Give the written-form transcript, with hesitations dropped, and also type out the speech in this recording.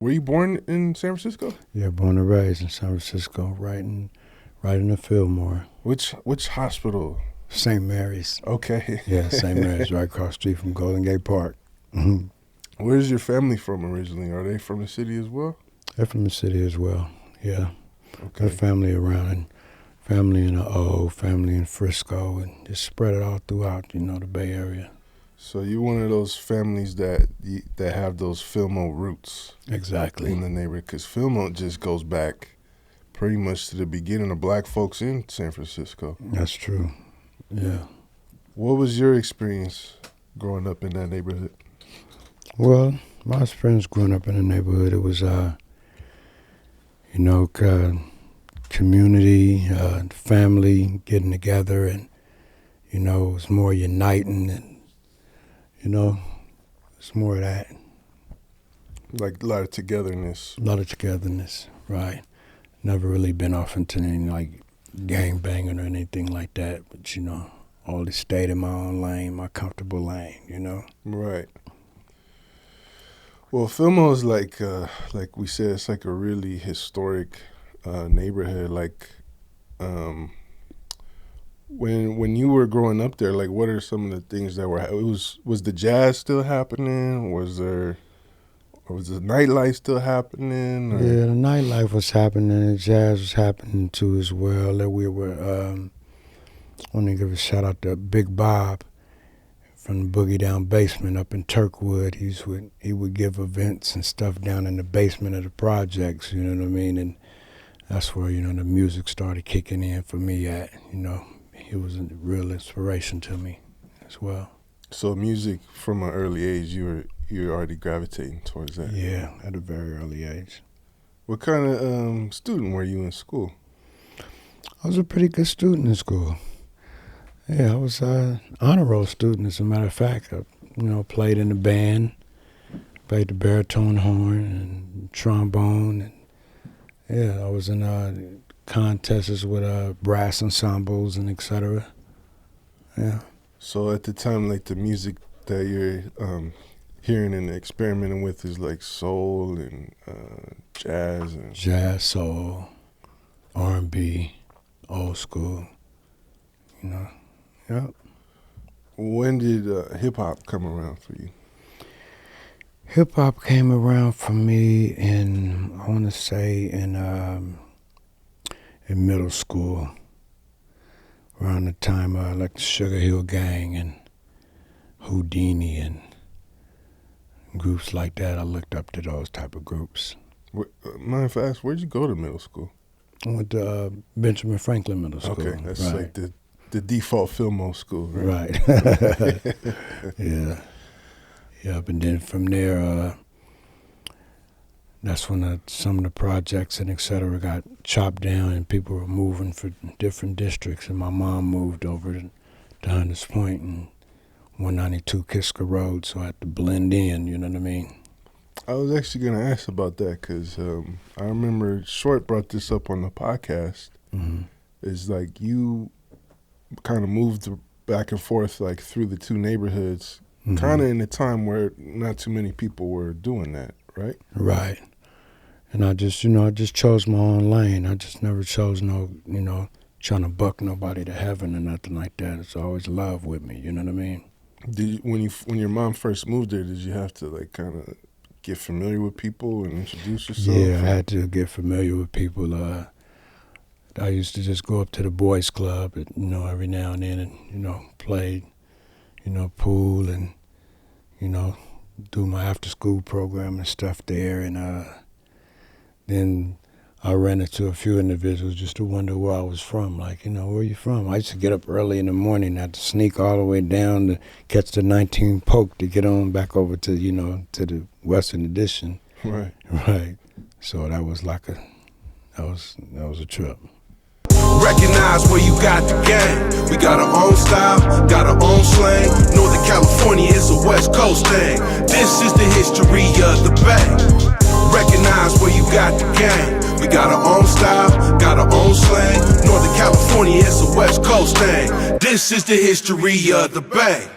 Were you born in San Francisco? Yeah, born and raised in San Francisco, right in the Fillmore. Which hospital? St. Mary's. Okay. Yeah, St. Mary's, right across the street from Golden Gate Park. Where's your family from originally? Are they from the city as well? They're from the city as well, yeah. Okay. Their family around, family in the O, family in Frisco, and just spread it all throughout, the Bay Area. So you're one of those families that have those Fillmoe roots. Exactly. In the neighborhood, because Fillmoe just goes back pretty much to the beginning of black folks in San Francisco. That's true, yeah. What was your experience growing up in that neighborhood? Well, my experience growing up in the neighborhood, it was, community, family getting together, and, it was more uniting, and, it's more of that. Like a lot of togetherness. A lot of togetherness, right. Never really been off into any, gang banging or anything like that, but, always stayed in my own lane, my comfortable lane, Right. Well, Fillmore is like we said, it's like a really historic neighborhood. When you were growing up there, what are some of the things that were? Was the jazz still happening? Was the nightlife still happening? Or? Yeah, the nightlife was happening. The jazz was happening too as well. That we were. I want to give a shout out to Big Bob from the Boogie Down Basement up in Turkwood. He would give events and stuff down in the basement of the projects. You know what I mean? And that's where the music started kicking in for me. He was a real inspiration to me as well. So music from an early age, you're already gravitating towards that. Yeah, at a very early age. What kind of student were you in school? I was a pretty good student in school. Yeah, I was an honor roll student, as a matter of fact. I, played in the band, played the baritone horn and trombone. And, yeah, I was in contests with brass ensembles and et cetera. Yeah. So at the time, the music that you're hearing and experimenting with is soul and jazz? Jazz, soul, R&B, old school, Yep. When did hip-hop come around for you? Hip-hop came around for me in middle school, around the time the Sugar Hill Gang and Houdini and groups like that. I looked up to those type of groups. Matter of fact, where'd you go to middle school? I went to Benjamin Franklin Middle School. Okay, that's right. The default Fillmore school, right? Right. Yeah. Yep, and then from there, that's when some of the projects and et cetera got chopped down and people were moving for different districts. And my mom moved over to Hunters Point and 192 Kiska Road, so I had to blend in, you know what I mean? I was actually going to ask about that because I remember Short brought this up on the podcast. Mm-hmm. It's you kind of moved back and forth through the two neighborhoods, mm-hmm. kind of in a time where not too many people were doing that, right? Right. And I just chose my own lane. I just never chose trying to buck nobody to heaven or nothing like that. It's always love with me, you know what I mean? When your mom first moved there, did you have to kind of get familiar with people and introduce yourself? Yeah, I had to get familiar with people. I used to just go up to the boys' club, every now and then, and play, pool and, do my after-school program and stuff there. And then I ran into a few individuals just to wonder where I was from. Where are you from? I used to get up early in the morning. I had to sneak all the way down to catch the 19 Polk to get on back over to, to the Western Addition. Right. Right. So that was that was a trip. Recognize where you got the game. We got our own style, got our own slang. Northern California is a West Coast thing. This is the history of the Bay. Recognize where you got the game. We got our own style, got our own slang. Northern California is a West Coast thing. This is the history of the Bay.